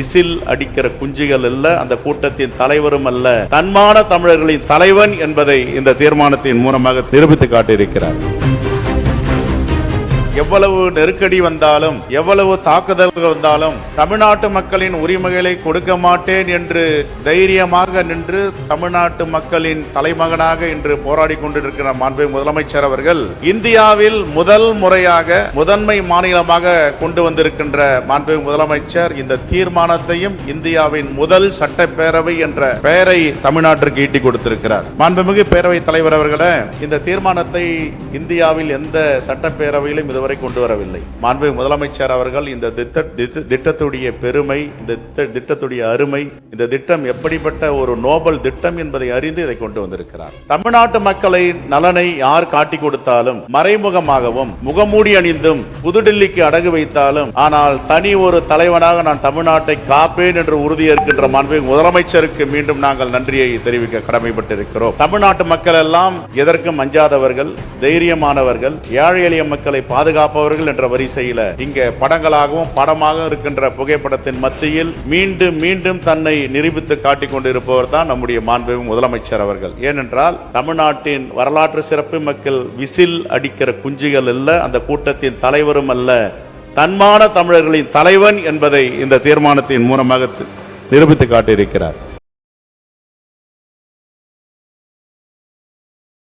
Whistle அடிக்கிற குஞ்சுகள் அல்ல, அந்த கூட்டத்தின் தலைவரும் அல்ல, தன்மான தமிழர்களின் தலைவன் என்பதை இந்த தீர்மானத்தின் மூலமாக நிரூபித்து காட்டியிருக்கிறார். எவ்வளவு நெருக்கடி வந்தாலும், எவ்வளவு தாக்குதல்கள் வந்தாலும் தமிழ்நாட்டு மக்களின் உரிமைகளை கொடுக்க மாட்டேன் என்று தைரியமாக நின்று தமிழ்நாட்டு மக்களின் தலைமகனாக இன்று போராடி கொண்டிருக்கிற மாண்புமிகு முதலமைச்சர் அவர்கள் இந்தியாவில் முதல் முறையாக முதன்மை மாநிலமாக கொண்டு வந்திருக்கின்ற மாண்புமிகு முதலமைச்சர் இந்த தீர்மானத்தையும் இந்தியாவின் முதல் சட்டப்பேரவை என்ற பெயரை தமிழ்நாட்டிற்கு ஈட்டி கொடுத்திருக்கிறார். மாண்புமிகு பேரவைத் தலைவர் அவர்களே, இந்த தீர்மானத்தை இந்தியாவில் எந்த சட்டப்பேரவையிலும் இதுவரை கொண்டு வரவில்லை. மாண்புமிகு முதலமைச்சர் அவர்கள் இந்த திட்டத்துடைய பெருமை, இந்த திட்டத்துடைய அருமை, இந்த திட்டம் எப்படிப்பட்ட ஒரு நோபல் திட்டம் என்பதை அறிந்து இதை கொண்டு வந்திருக்கிறார். தமிழ்நாட்டு மக்களை நலனை யார் காட்டி கொடுத்தாலும், மறைமுகமாகவும் முகமூடி அணிந்தும் புதுடில்லிக்கு அடகு வைத்தாலும், ஆனால் தனி ஒரு தலைவனாக நான் தமிழ்நாட்டை காப்பேன் என்று உறுதியேற்கின்ற மாண்புமிகு முதலமைச்சருக்கு மீண்டும் நாங்கள் நன்றியை தெரிவிக்க கடமைப்பட்டிருக்கிறோம். தமிழ்நாட்டு மக்கள் எல்லாம் எதற்கும் அஞ்சாதவர்கள், தைரியமானவர்கள், ஏழை எளிய மக்களை பாதுகாப்பவர்கள் என்ற வரிசையில் இங்க படங்களாகவும் படமாக இருக்கின்ற புகைப்படத்தின் மத்தியில் மீண்டும் மீண்டும் தன்னை நிரூபித்து காட்டிக் கொண்டிருப்பவர் தான் நம்முடைய மாண்புமிகு முதலமைச்சர் அவர்கள். ஏனென்றால் தமிழ்நாட்டின் வரலாற்று சிறப்பு மக்கள் விசில் அடிக்கிற குஞ்சுகள் அல்ல, அந்த கூட்டத்தின் தலைவரும் அல்ல, தன்மான தமிழர்களின் தலைவன் என்பதை இந்த தீர்மானத்தின் மூலமாக நிரூபித்து காட்டியிருக்கிறார்.